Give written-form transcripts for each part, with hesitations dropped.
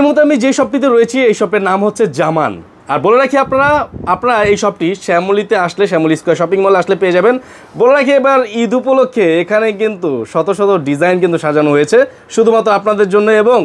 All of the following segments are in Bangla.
এই মুহূর্তে আমি যে শপটিতে রয়েছি এই শপের নাম হচ্ছে জামান। আর বলে রাখি আপনারা এই শপটি শ্যামলীতে আসলে, শ্যামলী স্কয়ার শপিং মলে আসলে পেয়ে যাবেন। বলে রাখি এবার ঈদ উপলক্ষে এখানে কিন্তু শত শত ডিজাইন কিন্তু সাজানো হয়েছে শুধুমাত্র আপনাদের জন্য, এবং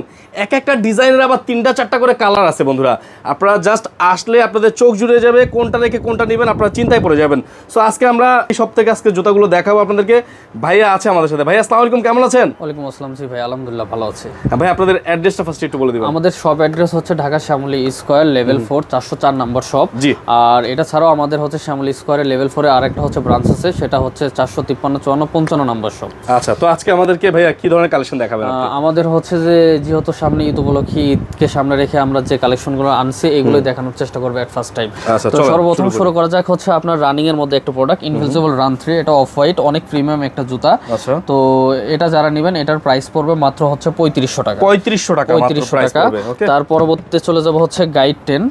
এক একটা ডিজাইনের আবার 3টা-4টা করে কালার আছে বন্ধুরা। আপনারা জাস্ট আসলে আপনাদের চোখ জুড়ে যাবে, কোনটা রেখে কোনটা নেবেন আপনারা চিন্তায় পড়ে যাবেন। সো আজকে আমরা এই শপ থেকে আজকে জুতাগুলো দেখাবো আপনাদেরকে। ভাইয়া আছে আমাদের সাথে। ভাইয়া আসসালামু আলাইকুম, কেমন আছেন? ওয়ালাইকুম আসসালাম। জি ভাই, আলহামদুলিল্লাহ ভালো আছি। ভাই আপনাদের অ্যাড্রেসটা ফার্স্ট একটু বলে দিবেন। আমাদের শপ অ্যাড্রেস হচ্ছে Dhaka Shyamoli square level 4 404 number shop. জি। আর এটা ছাড়াও আমাদের হচ্ছে শ্যামলী স্কয়ারের লেভেল 4 এ আরেকটা হচ্ছে ব্রাঞ্চ আছে, সেটা হচ্ছে 453 54 55 নম্বর শপ। আচ্ছা, তো আজকে আমাদেরকে ভাইয়া কি ধরনের কালেকশন দেখাবেন? আমাদের হচ্ছে যে যেহেতু সামনে ঈদ উপলক্ষে, ঈদকে সামনে রেখে আমরা যে কালেকশনগুলো আনছি এগুলোই দেখানোর চেষ্টা করব এট ফার্স্ট টাইম। তো সর্বপ্রথম শুরু করা যাক হচ্ছে আপনার রানিং এর মধ্যে একটা প্রোডাক্ট ইনভিজিবল রান 3। এটা অফ হোয়াইট, অনেক প্রিমিয়াম একটা জুতা। তো এটা যারা নেবেন এটার প্রাইস পড়বে মাত্র হচ্ছে 3500 টাকা। 3500 টাকা মাত্র প্রাইস পড়বে। ওকে, তার পরবর্তীতে চলে যাব হচ্ছে গাইড 10।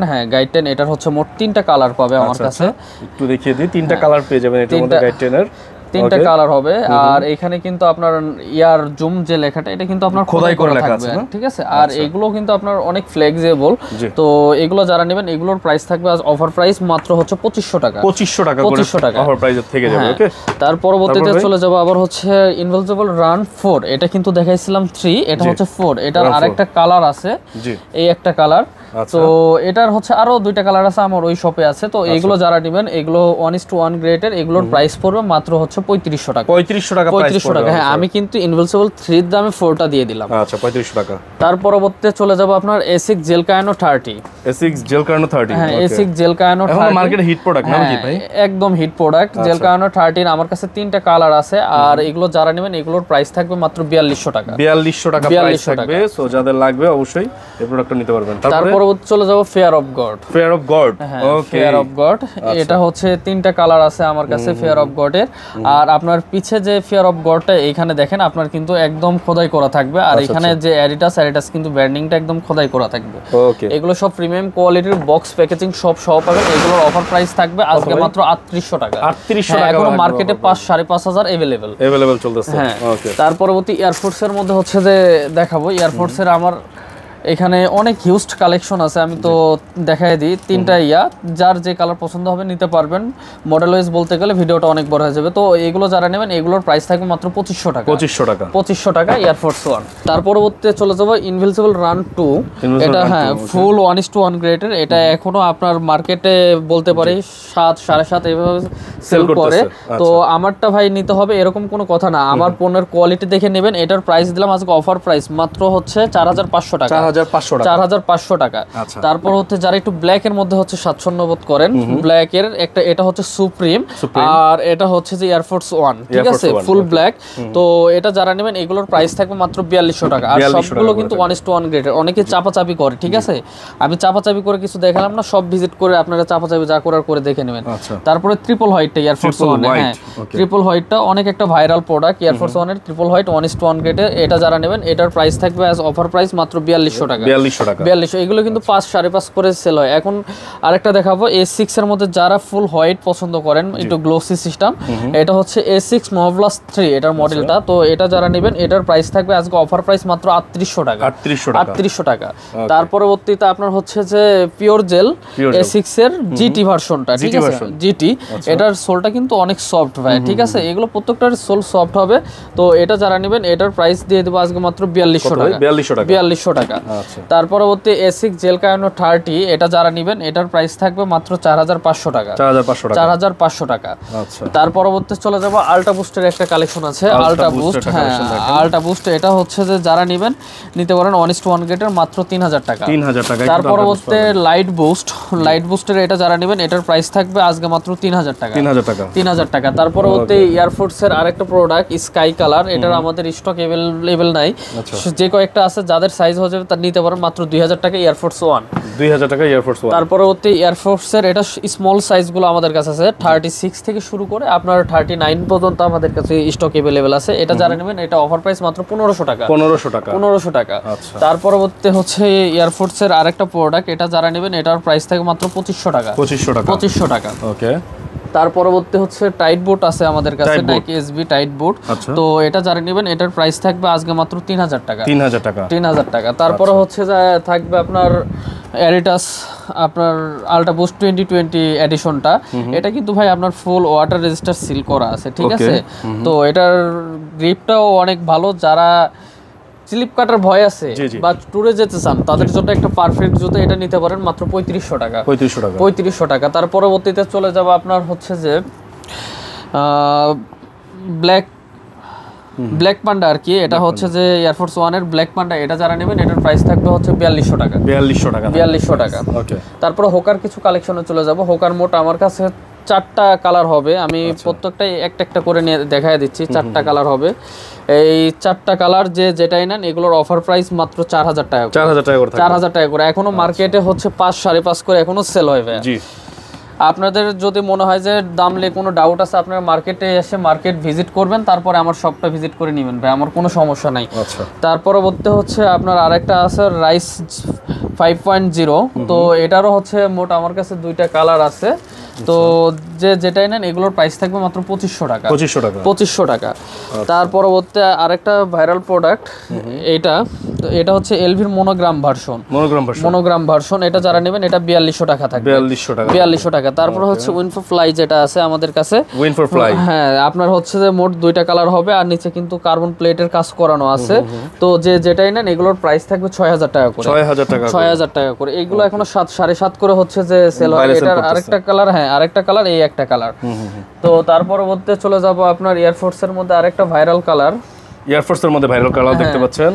হ্যাঁ, গাইড 10 এটার হচ্ছে মোট 3টা কালার পাবে আমার কাছে। একটু দেখিয়ে দিই, 3টা কালার পেয়ে যাবেন এটার মধ্যে গাইড 10 এর। 3টা কালার হবে। আর এখানে কিন্তু আপনার ইয়ার জুম যে লেখাটা এটা কিন্তু আপনার খোদাই করে লেখা আছে, ঠিক আছে? আর এগুলো কিন্তু আপনার অনেক ফ্লেক্সিবল। তো এগুলো যারা নেবেন এগুলোর প্রাইস থাকবে আজ অফার প্রাইস মাত্র হচ্ছে 2500 টাকা। 2500 টাকা অফার প্রাইস থেকে যাবে। ওকে, তার পরবর্তীতে চলে যাব আবার হচ্ছে ইনভিজিবল রান 4। এটা কিন্তু দেখাইছিলাম 3, এটা হচ্ছে 4। এটার আরেকটা কালার আছে, এই একটা কালার। তো এটার হচ্ছে আরো 2টা কালার আছে, আমার ওই শপে আছে। তো এগুলো যারা নেবেন এগুলো 1:1 গ্রেডের, এগুলোর প্রাইস পড়বে মাত্র হচ্ছে 3500 টাকা। 3500 টাকা। হ্যাঁ, আমি কিন্তু ইনভিজিবল 3 এর দামে 4টা দিয়ে দিলাম। আচ্ছা, 3500 টাকা। তার পরবর্তীতে চলে যাব আপনার A6 জেল কায়ানো 30। A6 jail কায়ানো 30। হ্যাঁ, A6 জেল কায়ানো 30 এখন মার্কেটে হিট প্রোডাক্ট নাম কি ভাই? একদম হিট প্রোডাক্ট জেল কায়ানো 30। আমার কাছে 3টা কালার আছে। আর এগুলো যারা নেবেন এগুলোর প্রাইস থাকবে মাত্র 4200 টাকা। 4200 টাকা প্রাইস থাকবে। সো যাদের লাগবে অবশ্যই এই প্রোডাক্টটা নিতে পারবেন। তার পরবর্তী চলে যাব fair of god. Fair of god. Okay, fair of god. এটা হচ্ছে 3টা কালার আছে আমার কাছে ফেয়ার অফ গডের। আর আপনার পিছে যে ফেয়ার অফ গডটা এখানে দেখেন আপনার কিন্তু একদম খোদাই করা থাকবে। আর এখানে যে অ্যাডিটাস কিন্তু ব্র্যান্ডিংটা একদম খোদাই করা থাকবে। ওকে, এগুলো সব প্রিমিয়াম কোয়ালিটির বক্স প্যাকেজিং সব সহ পাবেন। এগুলোর অফার প্রাইস থাকবে আজকে মাত্র 3800 টাকা। 3800 টাকা। এখন মার্কেটে 5-5.5 अवेलेबल চলতেছে। ওকে, তার পরবর্তী এয়ারফোর্স এর মধ্যে হচ্ছে যে দেখাবো এয়ারফোর্স এর আমার এখানে অনেক হিউজড কালেকশন আছে। আমি তো দেখাই দিই 3টা যার যে কালার পছন্দ হবে নিতে পারবেন। মডেল ওয়াইজ বলতে গেলে ভিডিওটা অনেক বড় হয়ে যাবে। তো এগুলো যারা নেবেন এগুলোর প্রাইস থাকবে মাত্র 2500 টাকা। 2500 টাকা এয়ারফোর্স 1। তার পরবর্তীতে চলে যাব ইনভিজিবল রান 2। এটা হ্যাঁ ফুল 1:1 গ্রেডের। এটা এখনো আপনার মার্কেটে বলতে পারি 7-7.5 এভাবে সেল করে। তো আমারটা ভাই নিতে হবে এরকম কোনো কথা না, আমার পণ্যের কোয়ালিটি দেখে নেবেন। এটার প্রাইস দিলাম আজকে অফার প্রাইস মাত্র হচ্ছে 4500 টাকা। 4500 টাকা। তারপর হচ্ছে যারা একটু ব্ল্যাক এর মধ্যে হচ্ছে স্বাচ্ছন্দ্য বোধ করেন, ব্ল্যাক এর একটা এটা হচ্ছে সুপ্রিম, আর এটা হচ্ছে যে এয়ারফোর্স 1, ঠিক আছে, ফুল ব্ল্যাক। তো এটা যারা নেবেন এগুলোর প্রাইস থাকবে মাত্র 4200 টাকা। আর সবগুলো কিন্তু 1:1 গ্রেডের। অনেকে চাপাচাপি করে, ঠিক আছে, আমি চাপাচাপি করে কিছু দেখালাম না, সব ভিজিট করে আপনারা চাপাচাপি যা করার করে দেখে নেবেন। তারপরে ট্রিপল হোয়াইটটা এয়ারফোর্স 1, হ্যাঁ ট্রিপল হোয়াইটটা অনেক একটা ভাইরাল প্রোডাক্ট এয়ারফোর্স 1 এর ট্রিপল হোয়াইট 1:1 গ্রেডের। এটা যারা নেবেন এটার প্রাইস থাকবে অ্যাজ অফার প্রাইস মাত্র 4200 টাকা। 4200। এগুলো কিন্তু 5-5.5 করে সেল হয়। এখন আরেকটা দেখাবো A6 এর মধ্যে যারা ফুল হোয়াইট পছন্দ করেন, একটু গ্লোসি সিস্টেম, এটা হচ্ছে A6 Movelas 3 এটার মডেলটা। তো এটা যারা নেবেন এটার প্রাইস থাকবে আজকে অফার প্রাইস মাত্র 3800 টাকা। 3800 টাকা। তার পরবর্তীতে আপনার হচ্ছে যে পিওর জেল A6 এর GT ভার্সনটা, ঠিক আছে, GT। এটার সোলটা কিন্তু অনেক সফট ভাই, ঠিক আছে, এগুলো প্রত্যেকটার সোল সফট হবে। তো এটা যারা নেবেন এটার প্রাইস দিয়ে দেবো আজকে মাত্র 4200 টাকা। 4200 টাকা। তার পরবর্তী A6 জেল কায়ানো 30, এটা যারা নেবেন এটার প্রাইস থাকবে মাত্র 4500 টাকা। 4500 টাকা। তার পরবর্তী চলে যাব আলট্রা বুস্টের একটা কালেকশন আছে, আলট্রা বুস্ট। হ্যাঁ, আলট্রা বুস্ট এটা হচ্ছে যে যারা নেবেন নিতে পারেন 1:1 গ্রেডের মাত্র 3000 টাকা। তার পরবর্তী লাইট বুস্টের এটা যারা নেবেন এটার প্রাইস থাকবে আজকে মাত্র 3000 টাকা। 3000 টাকা। তার পরবর্তী এয়ারফোর্সের আরেকটা প্রোডাক্ট স্কাই কালার, এটার আমাদের স্টক अवेलेबल নাই, যে কয়েকটা আছে যাদের সাইজ হয়ে যাবে তার নিতে পারেন মাত্র 2000 টাকা এয়ারফোর্স 1। 2000 টাকা এয়ারফোর্স 1। তার পরবর্তী এয়ারফোর্সের এটা স্মল সাইজগুলো আমাদের কাছে আছে 36 থেকে শুরু করে আপনার 39 পর্যন্ত আমাদের কাছে স্টক अवेलेबल আছে। এটা যারা নেবেন এটা অফার প্রাইস মাত্র 1500 টাকা। 1500 টাকা। তার পরবর্তী হচ্ছে এয়ারফোর্সের আরেকটা প্রোডাক্ট, এটা যারা নেবেন এটার প্রাইস থাকে মাত্র 2500 টাকা। 2500 টাকা। ওকে। তার পরবর্তী হচ্ছে টাইট বুট আছে আমাদের কাছে, নাইকি এসবি টাইট বুট। তো এটা যারা নেবেন এটার প্রাইস থাকবে আজকে মাত্র 3000 টাকা। 3000 টাকা। তারপরে হচ্ছে যে থাকবে আপনার অ্যাডিডাস আপনার আলট্রা বুস্ট 2020 এডিশনটা। এটা কিন্তু ভাই আপনার ফুল ওয়াটার রেজিস্টার সিল করা আছে, ঠিক আছে। তো এটার গ্রিপটাও অনেক ভালো, যারা স্লিপ কাটার ভয় আছে বা ট্যুরে যেতে চান তাদের জন্য একটা পারফেক্ট জুতো, এটা নিতে পারেন মাত্র 3500 টাকা। 3500 টাকা। তার পরবর্তীতে চলে যাব আপনার হচ্ছে যে ব্ল্যাক পান্ডা আর কি। এটা হচ্ছে যে এয়ারফোর্স 1 এর ব্ল্যাক পান্ডা। এটা যারা নেবেন এটার প্রাইস থাকবে হচ্ছে 4200 টাকা। 4200 টাকা। তারপরে হোকার কিছু কালেকশনে চলে যাব। হোকার মোট আমার কাছে 4টা কালার হবে, আমি প্রত্যেকটাই একটা একটা করে নিয়ে দেখায় দিচ্ছি। 4টা কালার হবে। এই 4টা কালার যেটাই নেন এগুলোর অফার প্রাইস মাত্র 4000 টাকা। 4000 টাকা করে। এখনো মার্কেটে হচ্ছে 5-5.5 করে এখনো সেল হয় ভাই। আপনাদের যদি মনে হয় যে দাম নিয়ে কোনো ডাউট আছে, আপনারা মার্কেটে এসে মার্কেট ভিজিট করবেন, তারপরে আমার শপটা ভিজিট করে নেবেন ভাই, আমার কোনো সমস্যা নাই। তার পরবর্তী হচ্ছে আপনার আরেকটা আছে রাইস 5.0। তো এটারও হচ্ছে মোট আমার কাছে 2টা কালার আছে। তো যেটাই নেন এগুলোর প্রাইস থাকবে মাত্র 2500 টাকা। 2500 টাকা। তার পরবর্তী আরেকটা ভাইরাল প্রোডাক্ট এটা, তো এটা হচ্ছে এলভির মনোগ্রাম ভার্সন। এটা যারা নেবেন এটা 4200 টাকা থাকবে। 4200 টাকা। তারপর হচ্ছে উইনফো ফ্লাই যেটা আছে আমাদের কাছে, হ্যাঁ আপনার হচ্ছে যে মোট 2টা কালার হবে, আর নিচে কিন্তু কার্বন প্লেটের কাজ করানো আছে। তো যেটাই নেন এগুলোর প্রাইস থাকবে 6000 টাকা করে। 6000 টাকা করে। এগুলো এখনো 7.5 করে হচ্ছে যে সেল হয়। এটার আরেকটা কালার, হ্যাঁ আরেকটা কালার, এই একটা কালার। তো তার পরবর্তীতে চলে যাব আপনার এয়ারফোর্সের মধ্যে আরেকটা ভাইরাল কালার। দেখতে পাচ্ছেন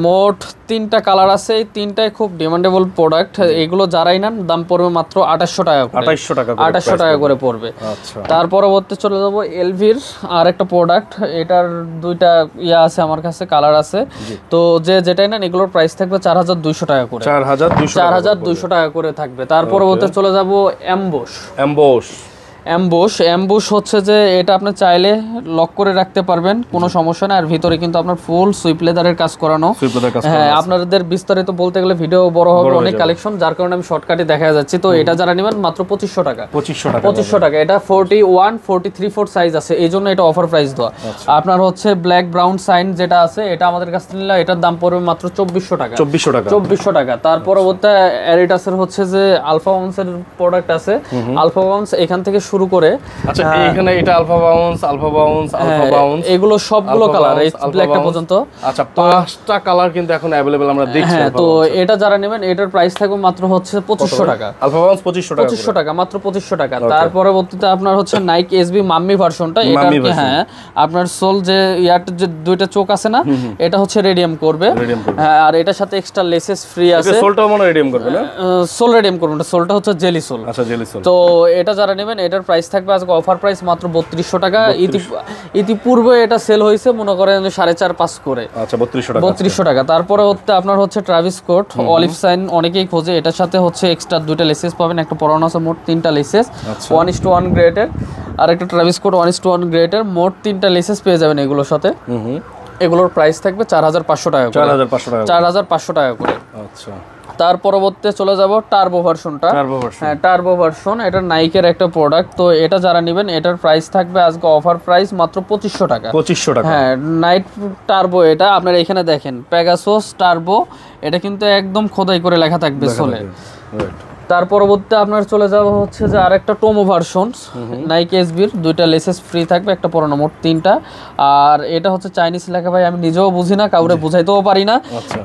মোট 3টা কালার আছে। এই 3টাই খুব ডিমান্ডেবল প্রোডাক্ট। এগুলো যারাই নেন দাম পড়বে মাত্র 2800 টাকা করে। 2800 টাকা করে পড়বে। তার পরবর্তীতে চলে যাব এলভির আরেকটা প্রোডাক্ট। এটার 2টা আছে আমার কাছে, কালার আছে। তো যেটাই নেন এগুলোর প্রাইস থাকবে 4200 টাকা করে। 4200 টাকা করে থাকবে। তার পরবর্তীতে চলে যাব অ্যাম্বুশ হচ্ছে যে এটা আপনি চাইলে লক করে রাখতে পারবেন, কোনো সমস্যা না। আর ভিতরে কিন্তু আপনার ফুল সুইপ লেদারের কাজ করানো। হ্যাঁ আপনাদের বিস্তারিত বলতে গেলে ভিডিও বড় হবে, অনেক কালেকশন, যার কারণে আমি শর্টকাটে দেখা যাচ্ছি। তো এটা যারা নেবেন মাত্র 2500 টাকা। 2500 টাকা। এটা 41, 43, 4 সাইজ আছে, এই জন্য এটা অফার প্রাইস দেওয়া। আপনার হচ্ছে ব্ল্যাক ব্রাউন সাইন যেটা আছে এটা আমাদের কাছ থেকে নিলে এটার দাম পড়বে মাত্র 2400 টাকা। 2400 টাকা। তার পরবর্তীতে অ্যাডিডাসের হচ্ছে যে আলফা বাউন্সের প্রোডাক্ট আছে। আলফা বাউন্স এখান থেকে শুরু করে, আচ্ছা এখানে এটা আলফা বাউন্স এগুলো সবগুলো কালার এই ব্ল্যাকটা পর্যন্ত। আচ্ছা 5টা কালার কিন্তু এখন अवेलेबल আমরা দেখছি। তো এটা যারা নেবেন এটার প্রাইস থাকবে মাত্র হচ্ছে 2500 টাকা। আলফা বাউন্স 2500 টাকা, মাত্র 2500 টাকা। তার পরবর্তীতে আপনার হচ্ছে নাইকি এসবি মাম্মি ভার্সনটা। এটা হ্যাঁ আপনার সোল যে ইয়ারটা যে 2টা চোখ আছে না, এটা হচ্ছে রেডিয়াম করবে। হ্যাঁ আর এটার সাথে এক্সট্রা লেসেস ফ্রি আছে। সোলটাও মনে রেডিয়াম করবে না? সোল রেডিয়াম করবে না, সোলটা হচ্ছে জেলি সোল। আচ্ছা জেলি সোল। তো এটা যারা নেবেন এটার প্রাইস থাকবে আজকে অফার প্রাইস মাত্র 3200 টাকা। ইতিপূর্বে এটা সেল হয়েছে মনে করেন 4.5-5 করে। আচ্ছা 3200 টাকা। তারপরে হচ্ছে আপনার হচ্ছে ট্রাভিস কোট অলিভ সাইন অনেকেই খোঁজে। এটার সাথে হচ্ছে এক্সট্রা 2টা লেসেস পাবেন, একটা পরানো আছে, মোট 3টা লেসেস 1:1 গ্রেডের, আর একটা ট্রাভিস কোট 1:1 গ্রেডের, মোট 3টা লেসেস পেয়ে যাবেন এগুলোর সাথে। এগুলোর প্রাইস থাকবে 4500 টাকা করে। 4500 টাকা করে। আচ্ছা তার পরবর্তীতে চলে যাব টার্বো ভার্সনটা। হ্যাঁ টার্বো ভার্সন, এটা নাইকের একটা প্রোডাক্ট। তো এটা যারা নেবেন এটার প্রাইস থাকবে আজকে অফার প্রাইস মাত্র 2500 টাকা। 2500 টাকা। হ্যাঁ নাইট টার্বো, এটা আপনারা এখানে দেখেন পেগাসাস টার্বো, এটা কিন্তু একদম খোদাই করে লেখা থাকবে সোলে। তার পরবর্তীতে আপনার চলে যাওয়া হচ্ছে যে আরেকটা টোমো ভার্সন নাইকি এসবির, 2টা লেসেস ফ্রি থাকবে, একটা পরানো, মোট 3টা। আর এটা হচ্ছে চাইনিজ লেখা, ভাই আমি নিজেও বুঝি না, কাউরে বুঝাইতেও পারি না।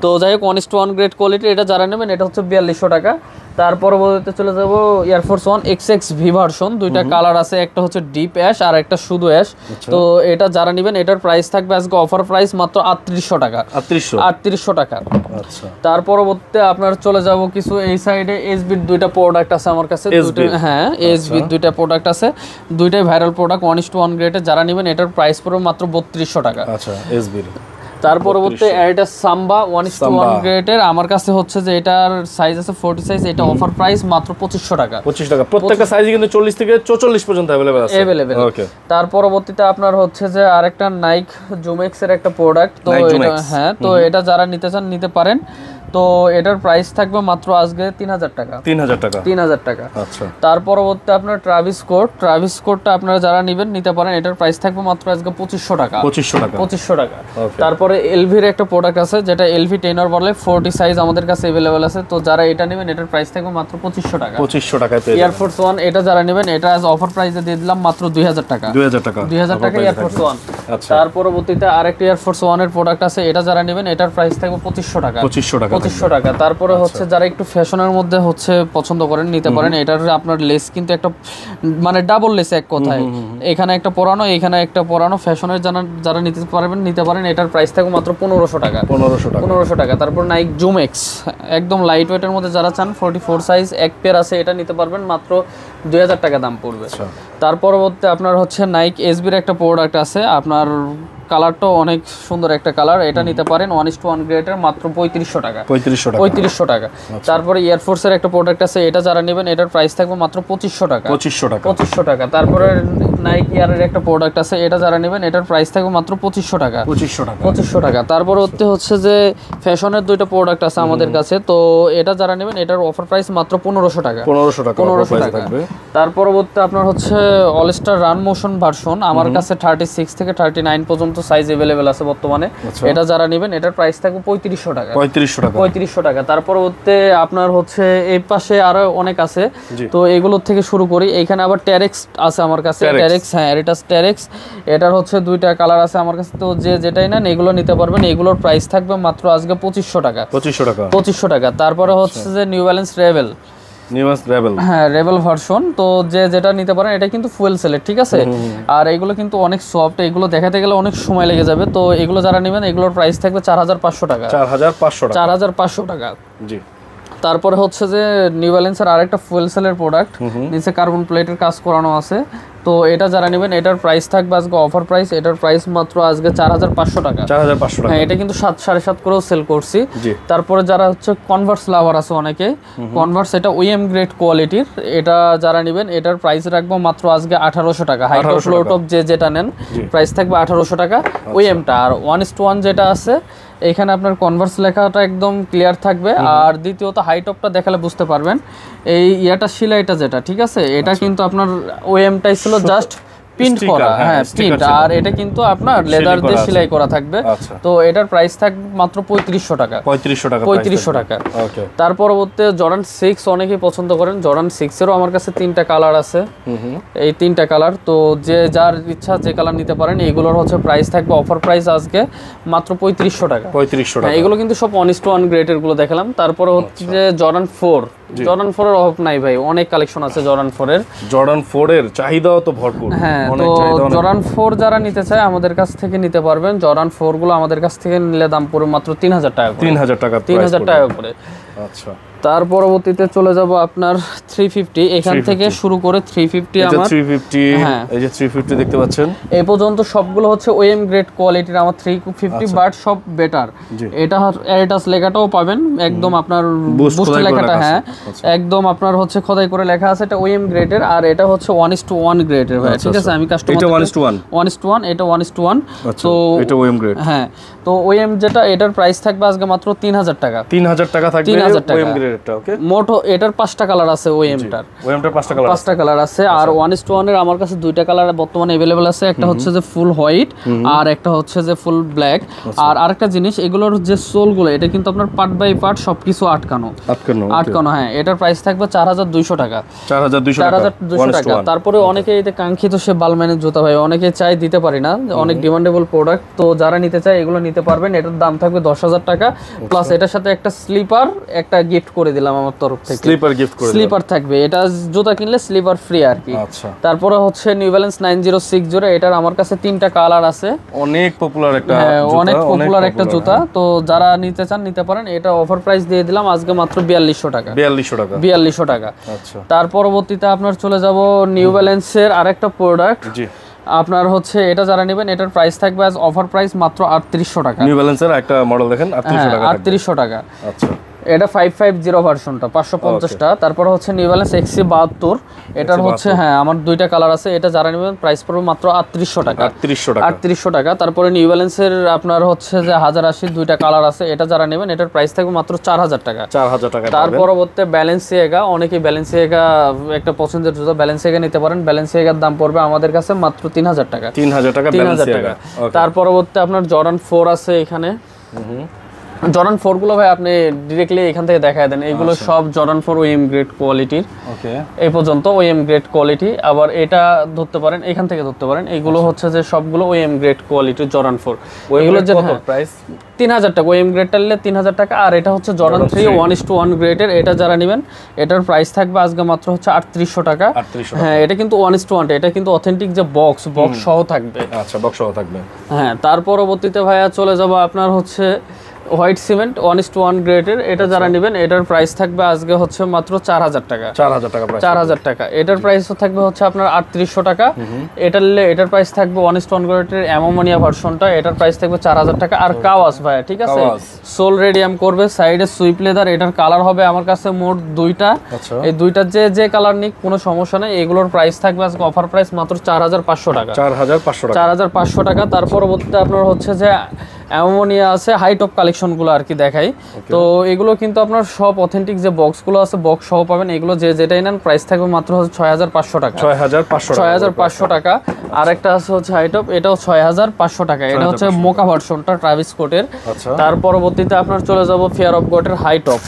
তো যাই হোক 1:1 গ্রেড কোয়ালিটি। এটা যারা নেবেন এটা হচ্ছে 4200 টাকা। তার পরবর্তীতে চলে যাব এয়ারফোর্স 1 XX ভি ভার্সন। 2টা কালার আছে, একটা হচ্ছে ডিপ অ্যাশ আর একটা শুধু অ্যাশ। তো এটা যারা নেবেন এটার প্রাইস থাকবে আজকে অফার প্রাইস মাত্র 3800 টাকা। 3800 টাকা। আচ্ছা তার পরবর্তীতে আপনার চলে যাব কিছু এই সাইডে এসবির 2টা প্রোডাক্ট আছে আমার কাছে। হ্যাঁ এসবির 2টা প্রোডাক্ট আছে, 2টাই ভাইরাল প্রোডাক্ট 1:1 গ্রেডের। যারা নেবেন এটার প্রাইস পড়বে মাত্র 3200 টাকা। আচ্ছা এসবির। তার পরবর্তীতে এটা সাম্বা 1:1 গ্রেডের, আমার কাছে হচ্ছে যে এটার সাইজ আছে 40 সাইজ। এটা অফার প্রাইস মাত্র 2500 টাকা। 25 টাকা। প্রত্যেকটা সাইজে কিন্তু 40 থেকে 44 পর্যন্ত अवेलेबल আছে। ওকে। তার পরবর্তীতে আপনার হচ্ছে যে আরেকটা নাইক জুমেক্স এর একটা প্রোডাক্ট। তো এটা হ্যাঁ তো এটা যারা নিতে চান নিতে পারেন। তো এটার প্রাইস থাকবে মাত্র আজকে 3000 টাকা। 3000 টাকা। 3000 টাকা। আচ্ছা। তার পরবর্তী আপনার ট্রাভিস কোটটা আপনারা যারা নেবেন নিতে পারেন, এটার প্রাইস থাকবে মাত্র আজকে 2500 টাকা। 2500 টাকা। তারপরে এলভির একটা প্রোডাক্ট আছে যেটা এলভি টেনর বলে, 40 সাইজ আমাদের কাছে अवेलेबल আছে। তো যারা এটা নেবেন এটার প্রাইস থাকবে মাত্র 2500 টাকা। 2500 টাকায় পেয়ে এয়ারফোর্স 1 এটা যারা নেবেন এটা আজ অফার প্রাইসে দিয়ে দিলাম মাত্র 2000 টাকা। 2000 টাকা। 2000 টাকা এয়ারফোর্স 1। আচ্ছা। তার পরবর্তীতে আরেকটা এয়ারফোর্স 1 এর প্রোডাক্ট আছে, এটা যারা নেবেন এটার প্রাইস থাকবে 2500 টাকা। 2500 টাকা। তারপরে হচ্ছে যারা একটু ফ্যাশনের মধ্যে হচ্ছে পছন্দ করেন নিতে পারেন, এটার আপনার লেস কিন্তু একটা মানে ডাবল লেস এক কথায়, এখানে একটা পরানো এখানে একটা পরানো, ফ্যাশনের যারা নিতে পারেন এটার প্রাইস থাকবে মাত্র 1500 টাকা। 1500 টাকা। তারপর নাইক জুম এক্স একদম লাইট ওয়েটের মধ্যে যারা চান 44 সাইজ এক পেয়ার আছে, এটা নিতে পারবেন মাত্র 2000 টাকা দাম পড়বে। তার পরবর্তী আপনার হচ্ছে নাইক এসবির একটা প্রোডাক্ট আছে, আপনার কালারটাও অনেক সুন্দর একটা কালার, এটা নিতে পারেন 1:1 গ্রেডের মাত্র 3500 টাকা। 3500 টাকা। তারপরে এয়ারফোর্সের একটা প্রোডাক্ট আছে, এটা যারা নেবেন এটার প্রাইস থাকবে মাত্র 2500 টাকা। 2500 টাকা। তারপরে নাইক এয়ারের একটা প্রোডাক্ট আছে, এটা যারা নেবেন এটার প্রাইস থাকবে মাত্র 2500 টাকা। 2500 টাকা। তারপরে হচ্ছে যে ফ্যাশনের দুইটা প্রোডাক্ট আছে আমাদের কাছে, তো এটা যারা নেবেন এটার অফার প্রাইস মাত্র 1500 টাকা। 1500 টাকা। তার পরবর্তী আপনার হচ্ছে অলস্টার রান মোশন ভার্সন, আমার কাছে 36 থেকে 39 পর্যন্ত সাইজ अवेलेबल আছে বর্তমানে। এটা যারা নেবেন এটার প্রাইস থাকবে 3500 টাকা। 3500 টাকা। তার পরবর্তী আপনার হচ্ছে এই পাশে আরো অনেক আছে, তো এগুলোর থেকে শুরু করি। এইখানে আবার টেরেক্স আছে আমার কাছে, টেরেক্স, হ্যাঁ এটা টেরেক্স, এটার হচ্ছে দুইটা কালার আছে আমার কাছে, তো যেটাই নেন এগুলো নিতে পারবেন। এগুলোর প্রাইস থাকবে মাত্র আজকে 2500 টাকা। 2500 টাকা। তারপরে হচ্ছে যে নিউ ব্যালেন্স রেবেল, হ্যাঁ রেবেল ভার্সন, তো যেটা নিতে পারেন এটা কিন্তু ফুয়েল সেলের, ঠিক আছে। আর এগুলো কিন্তু অনেক সফট, এগুলো দেখাতে গেলে অনেক সময় লেগে যাবে, তো এগুলো যারা নেবেন এগুলোর প্রাইস থাকবে 4500 টাকা। 4500 টাকা। জি। তারপরে হচ্ছে যে নিউ ব্যালেন্সের আরেকটা ফুয়েল সেলের প্রোডাক্ট, নিচে কার্বন প্লেটের কাজ করানো আছে, তো এটা যারা নেবেন এটার প্রাইস থাকবে আজকে অফার প্রাইস, এটার প্রাইস মাত্র আজকে 4500 টাকা। 4500 টাকা। হ্যাঁ এটা কিন্তু 7.5 করেও সেল করছি। তারপরে যারা হচ্ছে কনভার্স লাভার আছে অনেকে, কনভার্স এটা ওএম গ্রেড কোয়ালিটির, এটা যারা নেবেন এটার প্রাইস রাখবো মাত্র আজকে 1800 টাকা। হাই টপ লো টপ যেটা নেন প্রাইস থাকবে 1800 টাকা ওএমটা। আর 1:1 যেটা আছে এখানে আপনার কনভার্স লেখাটা একদম ক্লিয়ার থাকবে, আর দ্বিতীয়ত হাই টপটা দেখালে বুঝতে পারবেন এই ইয়াটা সেলাইটা যেটা, ঠিক আছে, এটা কিন্তু আপনার ওএমটাই ছিল জাস্ট প্রিন্ট করা, হ্যাঁ প্রিন্ট, আর এটা কিন্তু আপনার লেদার দিয়ে সেলাই করা থাকবে। তো এটার প্রাইস থাকবে মাত্র 3500 টাকা। 3500 টাকা। ওকে। তার পরবর্তী জর্ডান 6 অনেকেই পছন্দ করেন, জর্ডান 6 এরও আমার কাছে 3টা কালার আছে, এই 3টা কালার, তো যার ইচ্ছা যে কালার নিতে পারেন। এগুলোর হচ্ছে প্রাইস থাকবে অফার প্রাইস আজকে মাত্র 3500 টাকা। 3500 টাকা। এগুলো কিন্তু সব 1:1 গ্রেডের গুলো দেখালাম। তারপরে হচ্ছে যে জর্ডান 4, জর্ডান 4 এর অভাব নাই ভাই, অনেক কালেকশন আছে জর্ডান 4 এর। জর্ডান 4 এর চাহিদাও তো ভরপুর, হ্যাঁ। তো জর্ডান 4 যারা নিতে চায় আমাদের কাছ থেকে নিতে পারবেন। জর্ডান 4 গুলো আমাদের কাছ থেকে নিলে দাম পড়বে মাত্র 3000 টাকা করে। 3000 টাকা করে। আচ্ছা। তার পরবর্তীতে চলে যাব আপনার 350, এখান থেকে শুরু করে 350 আমার 350, হ্যাঁ এই যে 350 দেখতে পাচ্ছেন, এই পর্যন্ত সবগুলো হচ্ছে ওএম গ্রেড কোয়ালিটির আমার 350, বাট সব বেটার। এটা এরিটাস লেখাটাও পাবেন একদম আপনার বুস্ট লেখাটা, হ্যাঁ একদম আপনার হচ্ছে খোদাই করে লেখা আছে, এটা ওএম গ্রেডের, আর এটা হচ্ছে 1:1 গ্রেডের ভাই, ঠিক আছে। আমি কাস্টমার এটা 1:1 এটা 1:1, তো এটা ওএম গ্রেড, হ্যাঁ। তো ওএম যেটা এটার প্রাইস থাকবে আজকে মাত্র 3000 টাকা। 3000 টাকা থাকবে ওএম গ্রেডটা, ওকে। মোট এটার 5টা কালার আছে, ওএমটার 5টা কালার আছে। আর 1:1 এর আমার কাছে 2টা কালার বর্তমানে अवेलेबल আছে, একটা হচ্ছে যে ফুল হোয়াইট আর একটা হচ্ছে যে ফুল ব্ল্যাক। আর আরেকটা জিনিস, এগুলোর যে সোলগুলো এটা কিন্তু আপনার পার্ট বাই পার্ট সবকিছু আটকানো, হ্যাঁ। এটার প্রাইস থাকবে 4200 টাকা। 4200 টাকা। তারপরে অনেকে এতে কাঙ্ক্ষিত সে বালম্যানের জুতা ভাই অনেকে চাই, দিতে পারি না, অনেক ডিমান্ডেবল প্রোডাক্ট, তো যারা নিতে চায় এগুলো নিতে পারবেন। এটার দাম থাকবে 10000 টাকা, প্লাস এটার সাথে একটা স্লিপার একটা গিফট করে দিলাম আমার তরফ থেকে, স্লিপার থাকবে, এটা জুতা কিনলে স্লিপার ফ্রি আর কি। তারপরে হচ্ছে নিউ ব্যালেন্স 9060, এটার আমার কাছে 3টা কালার আছে, অনেক পপুলার একটা জুতা, তো যারা নিতে চান নিতে পারেন। এটা অফার প্রাইস দিয়ে দিলাম আজকে মাত্র 4200 টাকা। 4200 টাকা। তার পরবর্তীতে আপনার চলে যাব নিউ ব্যালেন্সের আরেকটা প্রোডাক্ট, আপনার হচ্ছে এটা যারা নেবেন এটার প্রাইস থাকবে আজ অফার প্রাইস মাত্র 3800 টাকা। নিউ ব্যালেন্সের একটা মডেল দেখেন 3800 টাকা। 3800 টাকা। আচ্ছা। এটা 550 ভার্সনটা 550টা। তারপর হচ্ছে নিউ ব্যালেন্স এক্সি 72, এটার হচ্ছে হ্যাঁ আমার দুইটা কালার আছে। এটা যারা নেবেন প্রাইস পড়বে মাত্র 3800 টাকা। 3800 টাকা। তারপরে নিউ ব্যালেন্সের আপনার হচ্ছে যে 1080 দুইটা কালার আছে। এটা যারা নেবেন এটার প্রাইস থাকবে মাত্র 4000 টাকা। 4000 টাকা। তার পরবর্তী ব্যালেন্সিয়াগা, অনেকেই ব্যালেন্সিয়াগা একটা পছন্দের জুতা, ব্যালেন্সিয়াগা নিতে পারেন। ব্যালেন্সিয়াগার দাম পড়বে আমাদের কাছে মাত্র 3000 টাকা। 3000 টাকা ব্যালেন্সিয়াগা। তার পরবর্তী আপনার জর্ডান 4 আছে এখানে। জর্ডান 4 গুলো ভাই আপনি ডিরেক্টলি এখান থেকে দেখায় দেন। এগুলো সব জর্ডান 4 ওএম গ্রেড কোয়ালিটির। ওকে, এই পর্যন্ত ওএম গ্রেড কোয়ালিটি। আবার এটা ধরতে পারেন, এখান থেকে ধরতে পারেন। এগুলো হচ্ছে যে সবগুলো ওএম গ্রেড কোয়ালিটির জর্ডান 4। এগুলো যে প্রাইস 3000 টাকা। ওএম গ্রেডটা নিলে 3000 টাকা। আর এটা হচ্ছে জর্ডান 3 1:1 গ্রেডের। এটা যারা নেবেন এটার প্রাইস থাকবে আজকে মাত্র হচ্ছে 3800 টাকা। হ্যাঁ, এটা কিন্তু 1:1, এটা কিন্তু অথেন্টিক যে বক্স সহ থাকবে। আচ্ছা, বক্স সহ থাকবে। হ্যাঁ, তার পরবর্তীতে ভাইয়া চলে যাব আপনার হচ্ছে হোয়াইট সিমেন্ট 1:1 গ্রেডের। এটা যারা নেবেন এটার প্রাইস থাকবে আজকে হচ্ছে মাত্র 4000 টাকা। 4000 টাকা প্রাইস। 4000 টাকা। এটার প্রাইস থাকবে হচ্ছে আপনার 3800 টাকা। এটা নিলে এটার প্রাইস থাকবে 1:1 গ্রেডের অ্যামোনিয়া ভার্সনটা। এটার প্রাইস থাকবে 4000 টাকা। আর কাওয়াস ভাইয়া, ঠিক আছে, সোল রেডিয়াম করবে, সাইডে সুইপ লেদার। এটার কালার হবে আমার কাছে মোট দুইটা। এই দুইটার যে কালার নিক কোনো সমস্যা নেই। এগুলোর প্রাইস থাকবে আজকে অফার প্রাইস মাত্র 4500 টাকা। 4500 টাকা। তার পরবর্তীতে আপনার হচ্ছে যে অ্যামোনিয়া আছে, হাই টপ কালেকশনগুলো আর কি দেখাই। তো এগুলো কিন্তু আপনার সব অথেন্টিক যে বক্সগুলো আছে বক্স সহ পাবেন। এগুলো যেটাই নেন প্রাইস থাকবে মাত্র 6500 টাকা। 6500 টাকা। আর একটা আছে হচ্ছে হাই টপ, এটাও 6500 টাকা। এটা হচ্ছে মোকা ভার্সনটা ট্রাভিস স্কটের। তার পরবর্তীতে আপনার চলে যাব ফিয়ার অফ গডের হাই টপ।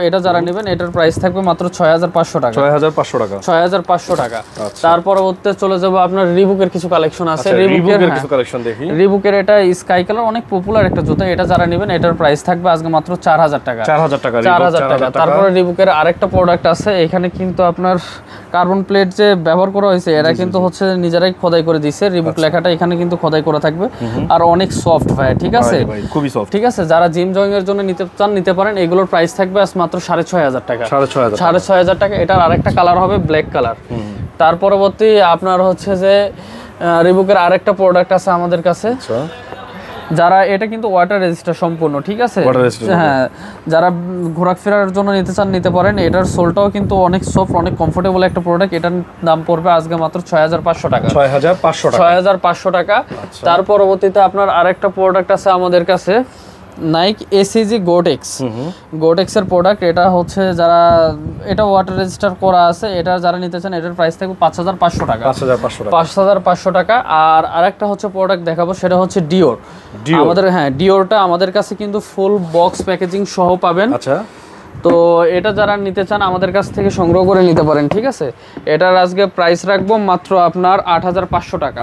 এটা যারা নেবেন এটার প্রাইস থাকবে মাত্র 6500 টাকা। 6500 টাকা। তার পরবর্তীতে চলে যাব আপনার রিবুকের কিছু কালেকশন আছে। রিবুকের এটা স্কাই কালার, অনেক পপুলার একটা জুতা। এটা যারা নেবেন এটার প্রাইস থাকবে আজকে মাত্র 4000 টাকা। 4000 টাকা। তারপরে রিবুকের আরেকটা প্রোডাক্ট আছে। এখানে কিন্তু আপনার কার্বন প্লেট যে ব্যবহার করা হয়েছে এরা কিন্তু হচ্ছে নিজেরাই খোদাই করে দিয়েছে। রিবুক লেখাটা এখানে কিন্তু খোদাই করা থাকবে। আর অনেক সফট ভাই, ঠিক আছে, খুবই সফট। ঠিক আছে, যারা জিম জয়িং এর জন্য নিতে চান নিতে পারেন। এগুলোর প্রাইস থাকবে মাত্র 6500 টাকা। 6500 টাকা। এটার আরেকটা কালার হবে ব্ল্যাক কালার। তার পরবর্তী আপনার হচ্ছে যে রিবুকের আরেকটা প্রোডাক্ট আছে আমাদের কাছে। যারা এটা কিন্তু ওয়াটার রেজিস্টার সম্পূর্ণ, ঠিক আছে, হ্যাঁ, যারা ঘোরাফেরার জন্য নিতে চান নিতে পারেন। এটার সোলটাও কিন্তু অনেক সফট, অনেক কমফোর্টেবল একটা প্রোডাক্ট। এটার দাম পড়বে আজকে মাত্র 6500 টাকা। 6500 টাকা। তার পরবর্তীতে আপনার আরেকটা প্রোডাক্ট আছে আমাদের কাছে, নাইক এসিজি গোটেক্স এর প্রোডাক্ট। এটা হচ্ছে যারা এটা ওয়াটার রেজিস্টার করা আছে, এটা যারা নিতে চান এটার প্রাইস থাকবে 5500 টাকা। 5500 টাকা। আর আরেকটা হচ্ছে প্রোডাক্ট দেখাবো, সেটা হচ্ছে ডিওর। আমাদের হ্যাঁ, ডিওরটা আমাদের কাছে কিন্তু ফুল বক্স প্যাকেজিং সহ পাবেন। আচ্ছা, তো এটা যারা নিতে চান আমাদের কাছ থেকে সংগ্রহ করে নিতে পারেন, ঠিক আছে। এটার আজকে প্রাইস রাখবো মাত্র আপনার 8500 টাকা।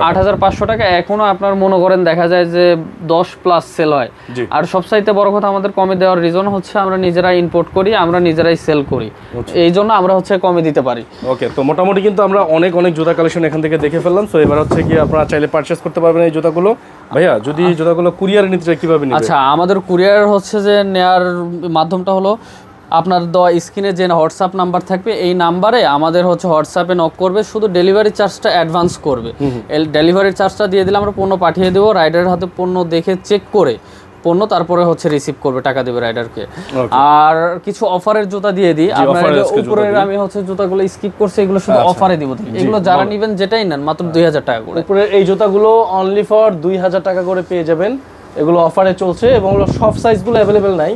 8500 টাকা। এখনো আপনার মনে করেন দেখা যায় যে 10+ সেল হয়। আর সবচাইতে বড় কথা আমাদের কমে দেওয়ার রিজন হচ্ছে আমরা নিজেরাই ইম্পোর্ট করি, আমরা নিজেরাই সেল করি, এই জন্য আমরা হচ্ছে কমে দিতে পারি। ওকে, তো মোটামুটি কিন্তু আমরা অনেক জুতা কালেকশন এখান থেকে দেখে ফেললাম। তো এবার হচ্ছে কি আপনারা চাইলে পারচেজ করতে পারবেন এই জুতাগুলো। ভাইয়া, যদি জুতাগুলো কুরিয়ারে নিতে চাই কিভাবে নেবেন? আচ্ছা, আমাদের কুরিয়ার হচ্ছে যে নেয়ার মাধ্যমটা হলো আপনার দেওয়া স্ক্রিনে যে হোয়াটসঅ্যাপ নাম্বার থাকবে, এই নাম্বারে আমাদের হচ্ছে হোয়াটসঅ্যাপে নক করবে, শুধু ডেলিভারি চার্জটা অ্যাডভান্স করবে। ডেলিভারি চার্জটা দিয়ে দিলে আমরা পণ্য পাঠিয়ে দেবো। রাইডারের হাতে পণ্য দেখে চেক করে পণ্য তারপরে হচ্ছে রিসিভ করবে, টাকা দেবে রাইডারকে। আর কিছু অফারের জুতা দিয়ে দিই আপনার। উপরের আমি হচ্ছে জুতাগুলো স্কিপ করছি, এগুলো শুধু অফারে দিব। এগুলো যারা নেবেন যেটাই নেন মাত্র 2000 টাকা করে। উপরের এই জুতাগুলো অনলি ফর 2000 টাকা করে পেয়ে যাবেন। এগুলো অফারে চলছে এবং সব সাইজগুলো অ্যাভেলেবেল নাই।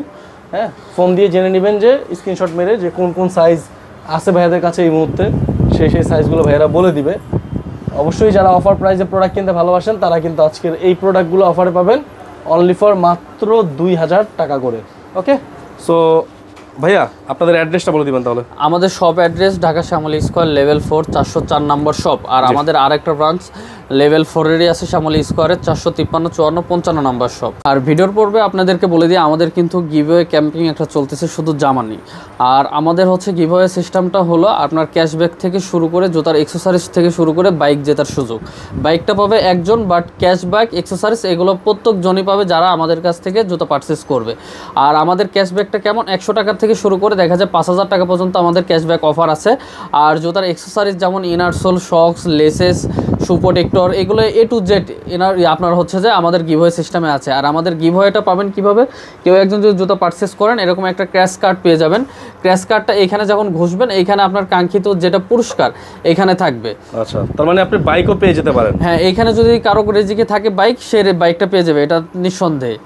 হ্যাঁ, ফোন দিয়ে জেনে নেবেন, যে স্ক্রিনশট মেরে যে কোন কোন সাইজ আছে ভাইয়াদের কাছে এই মুহূর্তে, সেই সাইজগুলো ভাইয়ারা বলে দিবে। অবশ্যই যারা অফার প্রাইসে প্রোডাক্ট কিনতে ভালোবাসেন তারা কিন্তু আজকের এই প্রোডাক্টগুলো অফারে পাবেন অনলি ফর মাত্র 2000 টাকা করে। ওকে, সো ভাইয়া আপনাদের অ্যাড্রেসটা বলে দিবেন তাহলে। আমাদের shop address Dhaka Shyamoli square level 4 404 number shop. আর আমাদের আরেকটা ব্রাঞ্চ লেভেল 4-এরই আছে শ্যামলী স্কোয়ারের 453 54 55 নম্বর শপ। আর ভিডিওর পূর্বে আপনাদেরকে বলে দিই, আমাদের কিন্তু গিভওয়ে ক্যাম্পিং একটা চলতেছে শুধু জামানি। আর আমাদের হচ্ছে গিভওয়ে সিস্টেমটা হলো আপনার ক্যাশব্যাক থেকে শুরু করে জুতার এক্সেসরিজ থেকে শুরু করে বাইক জেতার সুযোগ। বাইকটা পাবে একজন, বাট ক্যাশব্যাক এক্সেসরিজ এগুলো প্রত্যেকজনই পাবে যারা আমাদের কাছ থেকে জুতা পারচেস করবে। আর আমাদের ক্যাশব্যাকটা কেমন, 100 টাকা থেকে শুরু করে দেখা যায় 5000 টাকা পর্যন্ত আমাদের ক্যাশব্যাক অফার আছে। আর জুতার এক্সেসরিজ যেমন ইনার সোল, শক্স, লেসেস, শু প্রোটেক্টর, রিফ্লেক্টর, এগুলো A to Z আপনার হচ্ছে যে আমাদের গিভওয়ে সিস্টেমে আছে। আর আমাদের গিভওয়েটা পাবেন কিভাবে, কেউ একজন যদি জুতো পারচেস করেন এরকম একটা ক্র্যাশ কার্ড পেয়ে যাবেন। ক্র্যাশ কার্ডটা এখানে যখন ঘষবেন এইখানে আপনার কাঙ্ক্ষিত যেটা পুরস্কার এখানে থাকবে। আচ্ছা, তার মানে আপনি বাইকও পেয়ে যেতে পারেন। হ্যাঁ, এখানে যদি কারো রেজিকে থাকে বাইক, সে বাইকটা পেয়ে যাবে, এটা নিঃসন্দেহে।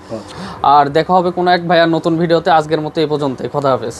আর দেখা হবে কোনো এক ভাইয়ার নতুন ভিডিওতে। আজকের মতো এই পর্যন্তই, খোদা হাফেজ।